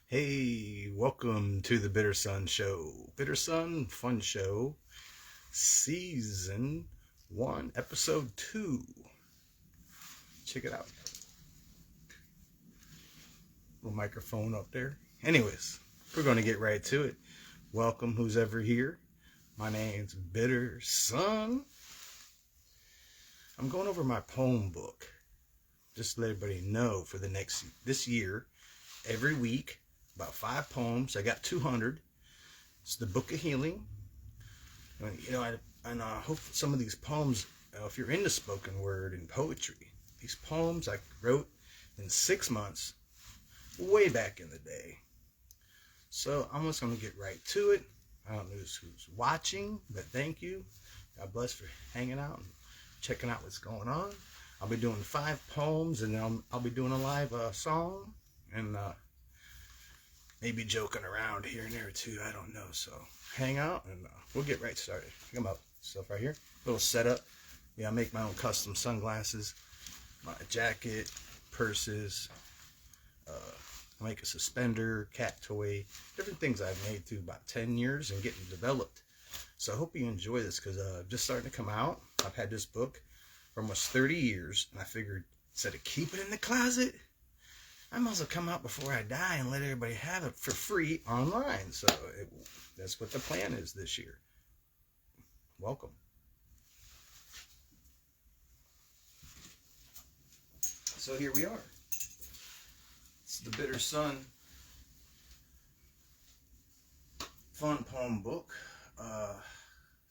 Hey, welcome to the Bitter Sun Show. Bitter Sun Fun Show, Season 1, Episode 2. Check it out. Little microphone up there. Anyways, we're going to get right to it. Welcome, who's ever here. My name's Bitter Sun. I'm going over my poem book. Just to let everybody know for this year, every week, about 5 poems. I got 200. It's the Book of Healing. I hope some of these poems, if you're into spoken word and poetry, these poems I wrote in 6 months, way back in the day. So I'm just going to get right to it. I don't know who's watching, but thank you. God bless for hanging out and checking out what's going on. I'll be doing 5 poems, and then I'll be doing a live song, and maybe joking around here and there too. I don't know. So hang out, and we'll get right started. Check them out. Stuff right here. Little setup. Yeah, I make my own custom sunglasses, my jacket, purses. I make a suspender, cat toy, different things I've made through about 10 years and getting developed. So I hope you enjoy this because just starting to come out. I've had this book for almost 30 years, and I figured instead of keep it in the closet, I might as well come out before I die and let everybody have it for free online. So that's what the plan is this year. Welcome. So here we are. It's the Bitter Sun Fun Poem Book.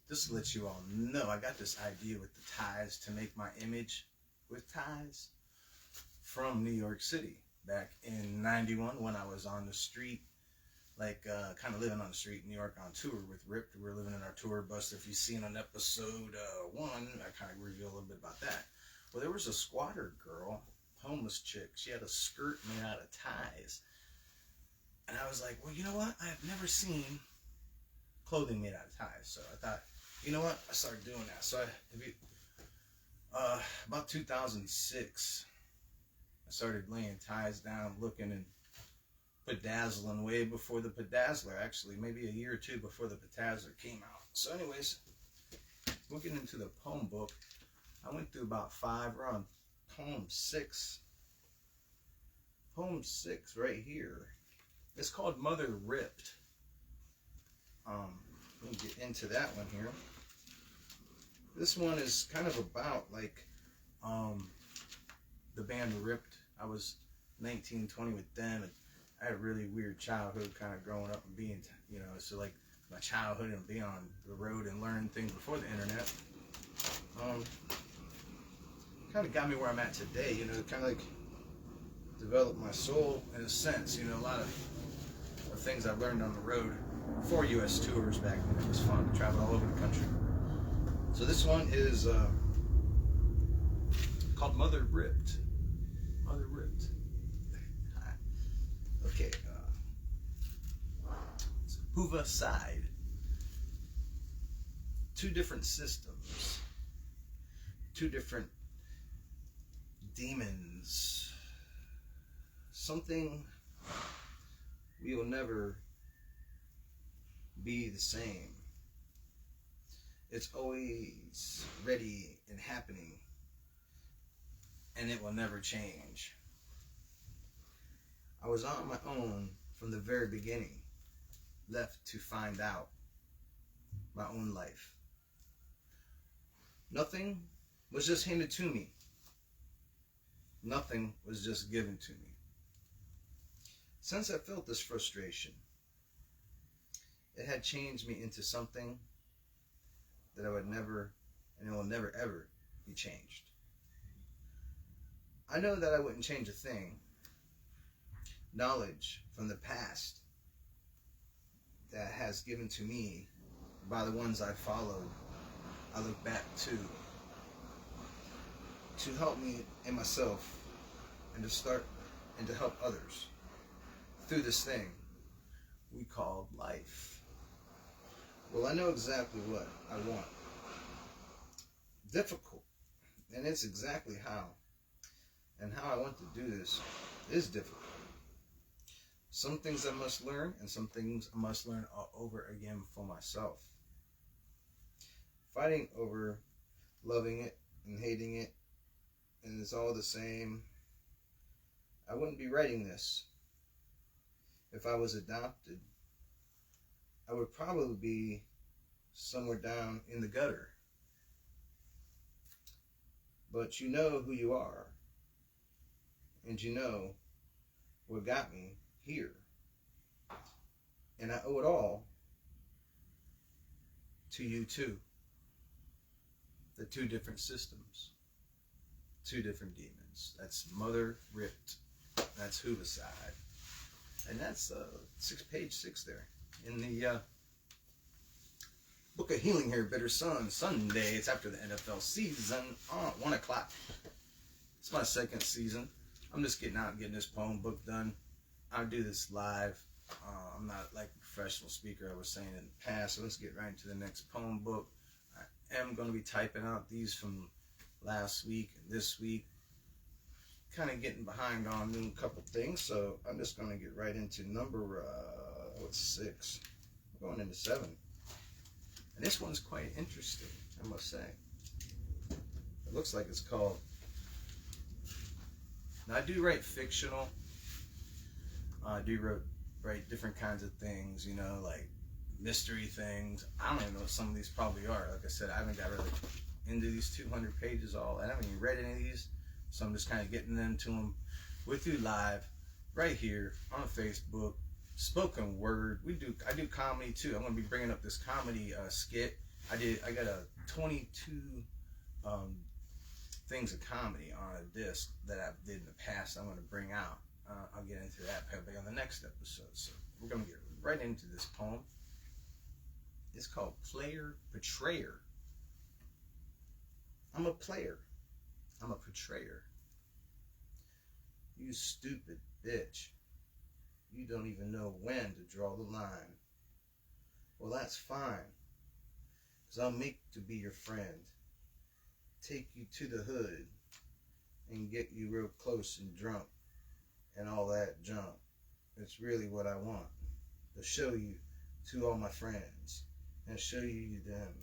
Just to let you all know, I got this idea with the ties to make my image with ties from New York City back in '91 when I was on the street, kind of living on the street in New York on tour with Ripped. We were living in our tour bus. If you've seen on episode 1, I kind of reveal a little bit about that. Well, there was a squatter girl, homeless chick. She had a skirt made out of ties. And I was like, well, you know what? I have never seen clothing made out of ties. So I thought, you know what? I started doing that. So about 2006, I started laying ties down, looking and bedazzling way before the bedazzler, actually, maybe a year or two before the bedazzler came out. So anyways, looking into the poem book, I went through about 5. We're on poem 6. Poem 6 right here. It's called Mother Ripped. Let me get into that one here. This one is kind of about the band Ripped. I was 19, 20 with them, and I had a really weird childhood, kind of growing up and being, so like my childhood and being on the road and learning things before the internet. Kind of got me where I'm at today, kind of like developed my soul in a sense, a lot of things I learned on the road before U.S. tours back then. It was fun to travel all over the country. So this one is called Mother Ripped. Mother Ripped. Okay. Hoover side. 2 different systems. 2 different demons. Something we will never be the same. It's always ready and happening, and it will never change. I was on my own from the very beginning, left to find out my own life. Nothing was just handed to me. Nothing was just given to me. Since I felt this frustration, it had changed me into something that I would never, and it will never ever be changed. I know that I wouldn't change a thing. Knowledge from the past that has given to me by the ones I followed, I look back to help me and myself, and to help others through this thing we call life. Well, I know exactly what I want. Difficult, and it's exactly how. And how I want to do this is difficult. Some things I must learn, and some things I must learn all over again for myself. Fighting over loving it and hating it, and it's all the same. I wouldn't be writing this. If I was adopted, I would probably be somewhere down in the gutter. But you know who you are, and you know what got me here. And I owe it all to you too. The two different systems, two different demons. That's Mother Ripped, that's Hoovicide, and that's page 6 there in the Book of Healing here, Bitter Sun, Sunday. It's after the NFL season, 1 o'clock. It's my second season. I'm just getting out and getting this poem book done. I'll do this live. I'm not like a professional speaker I was saying in the past, so let's get right into the next poem book. I am going to be typing out these from last week and this week. Kind of getting behind on doing a couple things, so I'm just going to get right into number 6. We're going into 7. And this one's quite interesting, I must say. It looks like it's called... Now, I do write fictional. I do write different kinds of things, you know, like mystery things. I don't even know what some of these probably are. Like I said, I haven't got really into these 200 pages all. I haven't even read any of these, so I'm just kind of getting into them with you live right here on Facebook. Spoken word. I do comedy too. I'm going to be bringing up this comedy skit. I got a 22 things of comedy on a disc that I did in the past. I'm going to bring out. I'll get into that probably on the next episode. So we're going to get right into this poem. It's called Player Betrayer. I'm a player. I'm a betrayer. You stupid bitch. You don't even know when to draw the line. Well, that's fine, 'cause I'll make to be your friend. Take you to the hood and get you real close and drunk and all that junk. It's really what I want, to show you to all my friends and show you them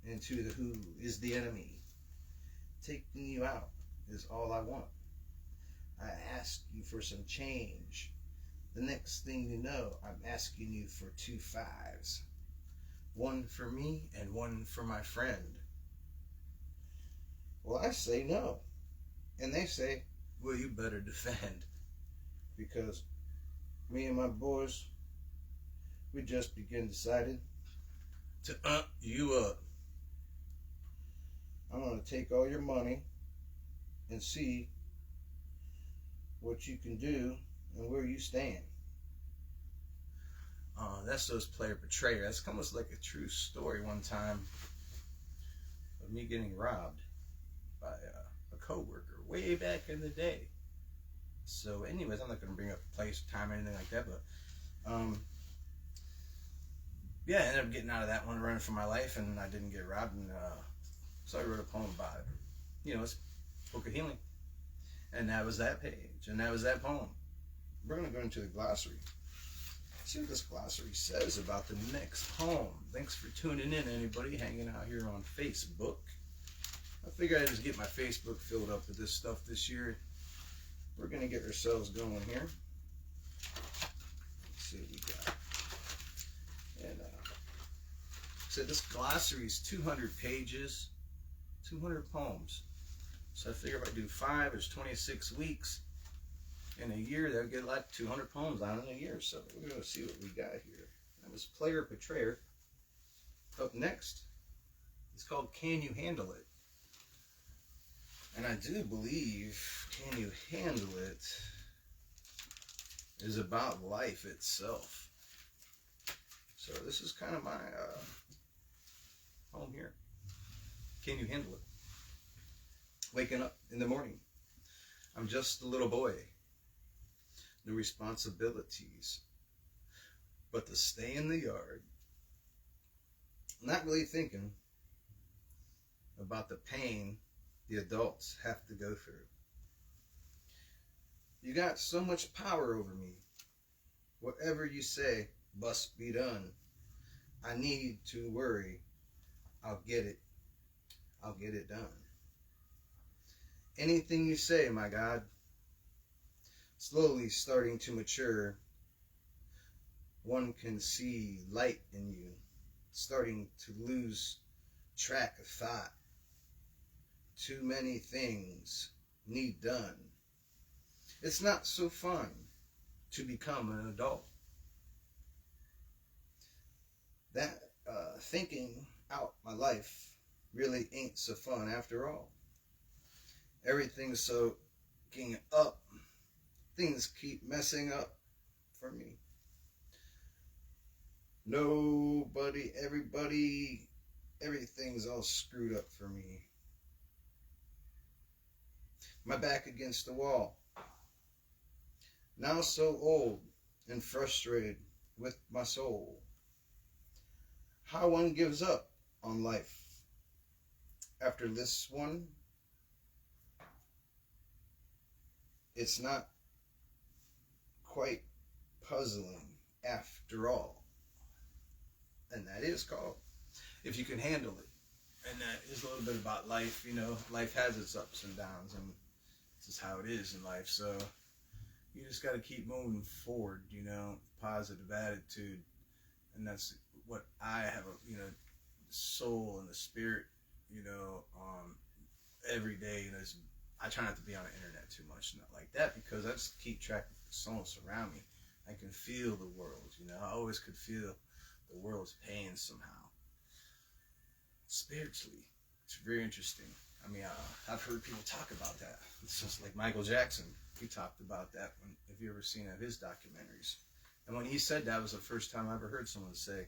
and to the who is the enemy. Taking you out is all I want. I ask you for some change. The next thing you know, I'm asking you for 2 5s. One for me and one for my friend. Well, I say no. And they say, well, you better defend. Because me and my boys, we just begin decided to you up. I'm going to take all your money and see what you can do and where you stand. That's those Player Betrayer. That's almost like a true story one time of me getting robbed by a coworker way back in the day. So anyways, I'm not going to bring up place, time, or anything like that, but yeah, I ended up getting out of that one, running for my life, and I didn't get robbed, and so I wrote a poem about it. You know, it's Book of Healing. And that was that page, and that was that poem. We're going to go into the glossary. See what this glossary says about the next poem. Thanks for tuning in, anybody hanging out here on Facebook. I figured I'd just get my Facebook filled up with this stuff this year. We're going to get ourselves going here. Let's see what we got. And so this glossary is 200 pages, 200 poems. So I figure if I do 5, there's 26 weeks. In a year, they'll get like 200 poems out in a year. So we're going to see what we got here. That was Player Betrayer. Up next, it's called Can You Handle It? And I do believe Can You Handle It is about life itself. So this is kind of my poem here. Can you handle it? Waking up in the morning. I'm just a little boy. No responsibilities but to stay in the yard. Not really thinking about the pain the adults have to go through. You got so much power over me. Whatever you say must be done. I need to worry. I'll get it. I'll get it done. Anything you say, my God, slowly starting to mature, one can see light in you, starting to lose track of thought. Too many things need done. It's not so fun to become an adult. That thinking out my life really ain't so fun after all. Everything's soaking up. Things keep messing up for me. Nobody, everybody, everything's all screwed up for me. My back against the wall. Now so old and frustrated with my soul. How one gives up on life. After this one, it's not quite puzzling after all. And that is called If You Can Handle It. And that is a little bit about life. You know, life has its ups and downs, and this is how it is in life. So you just got to keep moving forward, you know, positive attitude. And that's what I have, you know, the soul and the spirit, you know, every day. You know, I try not to be on the internet too much, not like that, because I just keep track of the souls around me. I can feel the world, you know. I always could feel the world's pain somehow. Spiritually, it's very interesting. I mean, I've heard people talk about that. It's just like Michael Jackson. He talked about that if you ever seen of his documentaries. And when he said that was the first time I ever heard someone say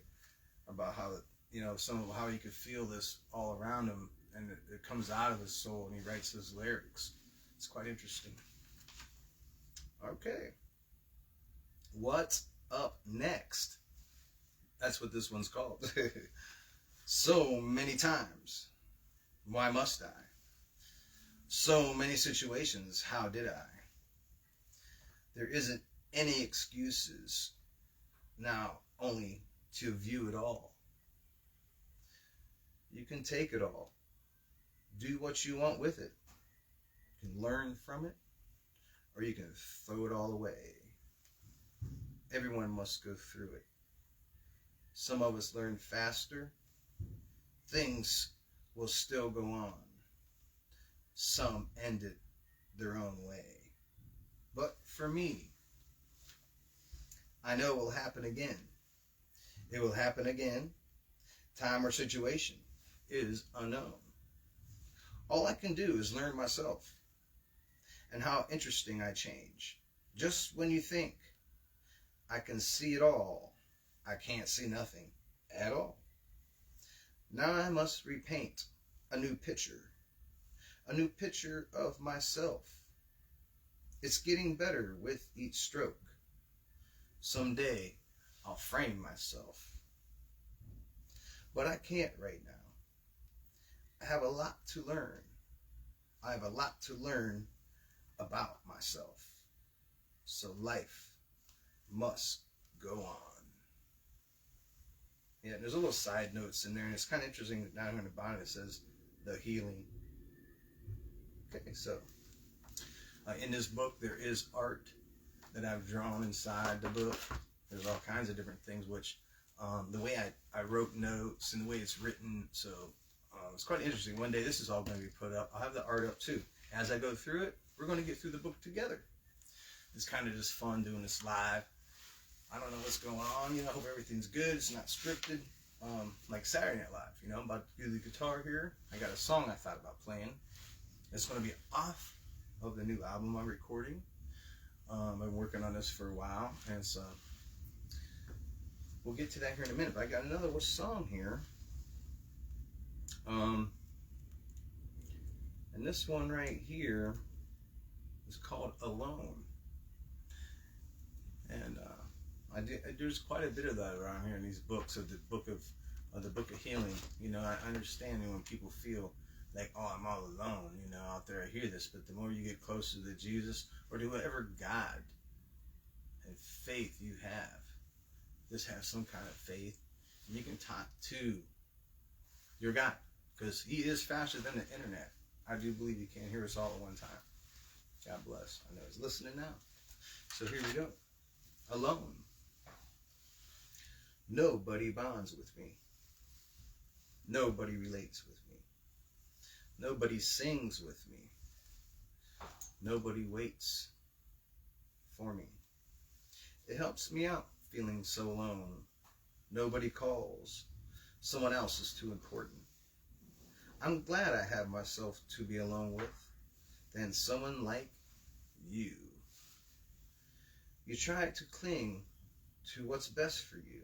about how, you know, how he could feel this all around him, and it comes out of his soul, and he writes his lyrics. It's quite interesting. Okay. What's up next? That's what this one's called. So many times. Why must I? So many situations. How did I? There isn't any excuses now, only to view it all. You can take it all. Do what you want with it. You can learn from it, or you can throw it all away. Everyone must go through it. Some of us learn faster. Things will still go on. Some end it their own way. But for me, I know it will happen again. It will happen again. Time or situation is unknown. All I can do is learn myself and how interesting I change. Just when you think I can see it all, I can't see nothing at all. Now I must repaint a new picture of myself. It's getting better with each stroke. Someday I'll frame myself. But I can't right now. I have a lot to learn. I have a lot to learn about myself. So life must go on. Yeah, there's a little side notes in there, and it's kind of interesting that down here in the bottom it says the healing. Okay, so in this book there is art that I've drawn inside the book. There's all kinds of different things, which the way I wrote notes and the way it's written, so it's quite interesting. One day this is all going to be put up. I'll have the art up too. As I go through it, we're going to get through the book together. It's kind of just fun doing this live. I don't know what's going on. You know, I hope everything's good. It's not scripted. Like Saturday Night Live. You know, I'm about to do the guitar here. I got a song I thought about playing. It's going to be off of the new album I'm recording. I've been working on this for a while, and so we'll get to that here in a minute. But I got another song here. And this one right here is called Alone. And there's quite a bit of that around here in these books of the book of healing. You know, I understand when people feel like, oh, I'm all alone, you know, out there. I hear this, but the more you get closer to Jesus or to whatever God and faith you have. Just have some kind of faith, and you can talk to your God, because he is faster than the internet. I do believe he can hear us all at one time. God bless. I know he's listening now. So here we go. Alone. Nobody bonds with me. Nobody relates with me. Nobody sings with me. Nobody waits for me. It helps me out feeling so alone. Nobody calls. Someone else is too important. I'm glad I have myself to be alone with than someone like you. You try to cling to what's best for you.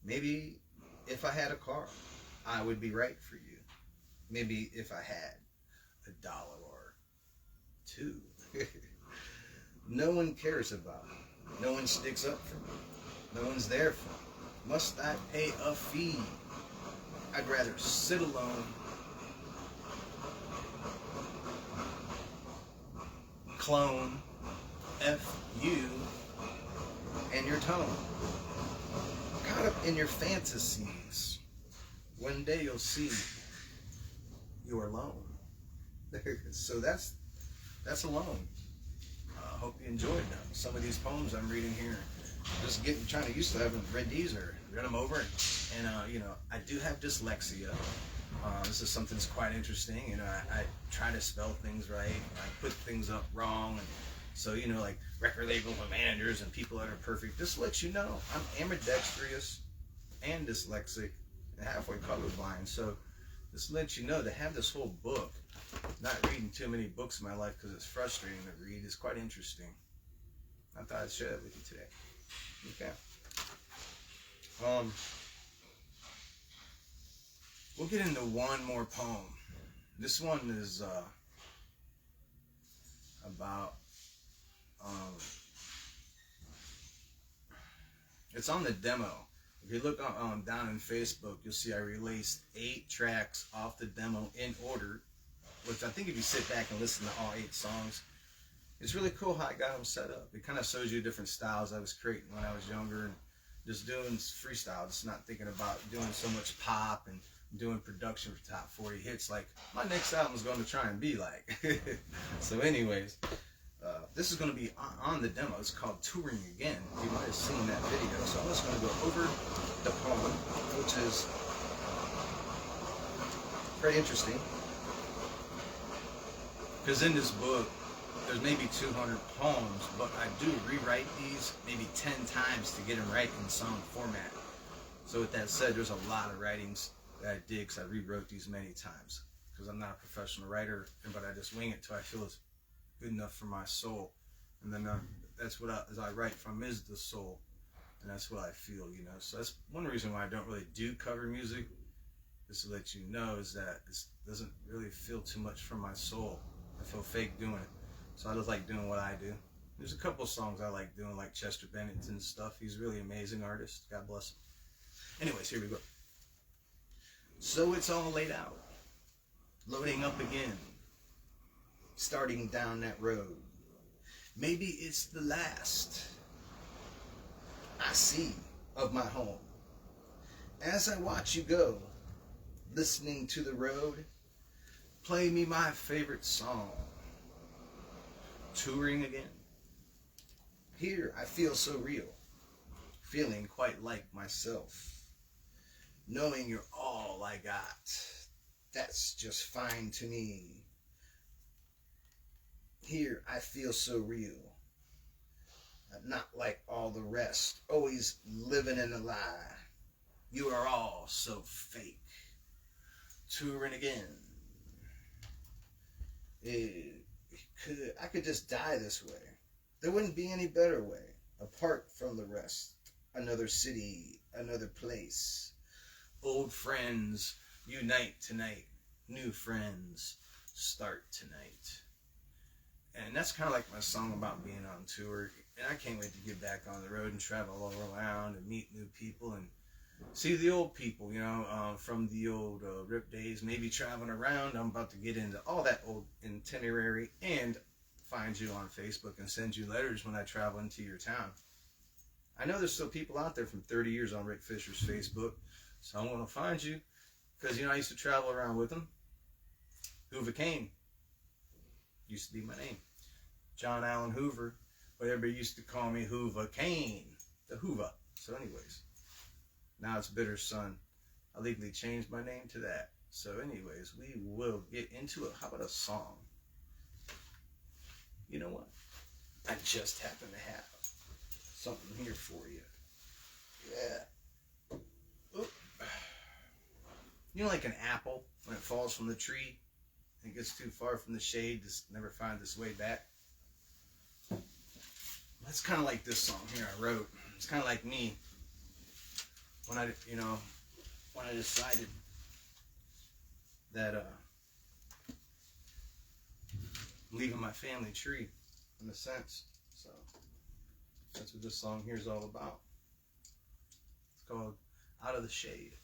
Maybe if I had a car, I would be right for you. Maybe if I had $1 or $2. No one cares about me. No one sticks up for me. No one's there for me. Must I pay a fee? I'd rather sit alone, clone, F you, and your tone. Caught up in your fantasies. One day you'll see you're alone. So that's alone. I hope you enjoyed some of these poems I'm reading here. Just trying to used to having read these or read them over, and you know, I do have dyslexia. This is something that's quite interesting. You know, I try to spell things right. I put things up wrong, and so, you know, like record label managers and people that are perfect. Just to let you know, I'm ambidextrous and dyslexic and halfway colorblind. So just to let you know, to have this whole book, not reading too many books in my life because it's frustrating to read, is quite interesting. I thought I'd share that with you today. Okay. We'll get into one more poem. This one is about it's on the demo. If you look down in Facebook, you'll see I released 8 tracks off the demo in order, which I think if you sit back and listen to all 8 songs, it's really cool how I got them set up. It kind of shows you different styles I was creating when I was younger, and just doing freestyle, just not thinking about doing so much pop and doing production for top 40 hits like my next album is going to try and be like. So anyways, this is going to be on the demo. It's called Touring Again. You might have seen that video. So I'm just going to go over the poem, which is very interesting, because in this book there's maybe 200 poems, but I do rewrite these maybe 10 times to get them right in song format. So with that said, there's a lot of writings that I did because I rewrote these many times, because I'm not a professional writer, but I just wing it till I feel it's good enough for my soul. And then that's what as I write from is the soul, and that's what I feel, you know. So that's one reason why I don't really do cover music, is to let you know, is that it doesn't really feel too much from my soul. I feel fake doing it. So I just like doing what I do. There's a couple of songs I like doing, like Chester Bennington stuff. He's a really amazing artist. God bless him. Anyways, here we go. So it's all laid out. Loading up again. Starting down that road. Maybe it's the last I see of my home. As I watch you go, listening to the road, play me my favorite song. Touring again. Here I feel so real, feeling quite like myself, knowing you're all I got. That's just fine to me. Here I feel so real, not like all the rest, always living in a lie. You are all so fake. Touring again. I could just die this way. There wouldn't be any better way, apart from the rest. Another city, another place. Old friends unite tonight. New friends start tonight. And that's kind of like my song about being on tour. And I can't wait to get back on the road and travel all around and meet new people and see the old people, you know, from the old RIP days, maybe traveling around. I'm about to get into all that old itinerary and find you on Facebook and send you letters when I travel into your town. I know there's still people out there from 30 years on Rick Fisher's Facebook, so I'm going to find you because, I used to travel around with him. Hoover Kane used to be my name. John Allen Hoover, but everybody used to call me Hoover Kane, the Hoover. So anyways, now it's Bitter Son. I legally changed my name to that. So anyways, we will get into it. How about a song? You know what? I just happen to have something here for you. Yeah. Oop. Like an apple, when it falls from the tree, and it gets too far from the shade, just never finds its way back. That's kind of like this song here I wrote. It's kind of like me when I decided that I'm leaving my family tree, in a sense. So that's what this song here is all about. It's called Out of the Shade.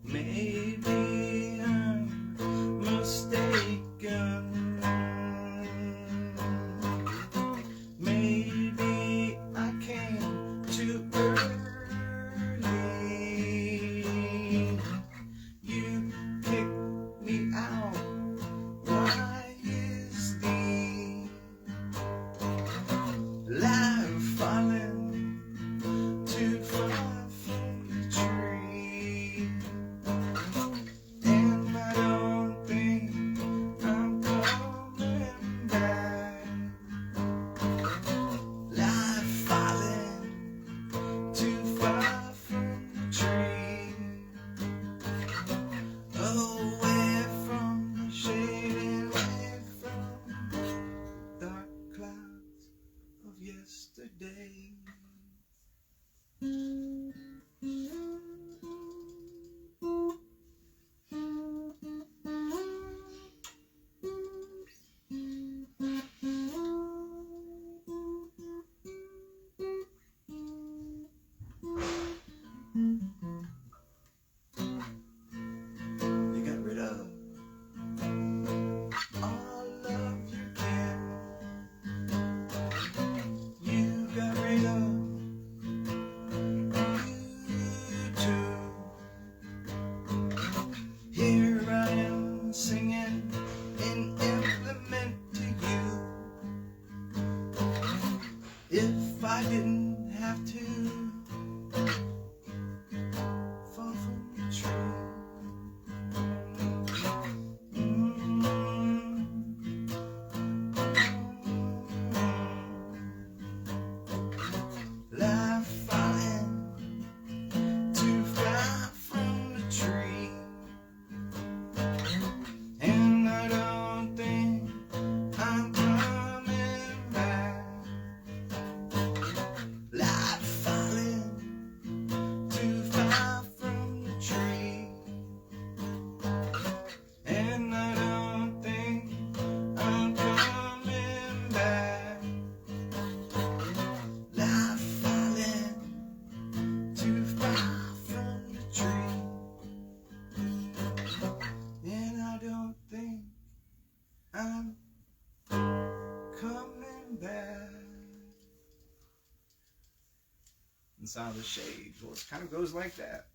Maybe I'm mistaken. Maybe I came too early. You picked me out wisely. Life falling too far from the tree. And I don't think I'm coming back. Life falling too far from the tree. Away from the shade and away from the dark clouds of yesterday. You got rid of all of your care. You got rid of you too. Here I am singing an implement to you. If I didn't have to fall from the tree. Life falling too far from the tree. And I don't think I'm coming back. Life falling too far from the tree. And I don't think I'm coming back. Life falling too far from the tree. And I don't think I'm coming back. Inside of the Shade. Well, it kind of goes like that,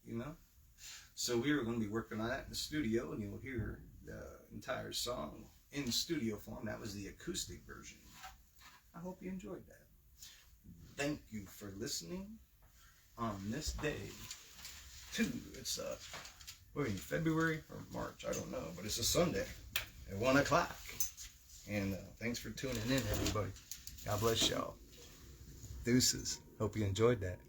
So we are going to be working on that in the studio, and you'll hear the entire song in studio form. That was the acoustic version. I hope you enjoyed that. Thank you for listening on this day. It's we're in February or March, I don't know, but it's a Sunday at 1 o'clock. And thanks for tuning in, everybody. God bless y'all. Deuces. Hope you enjoyed that.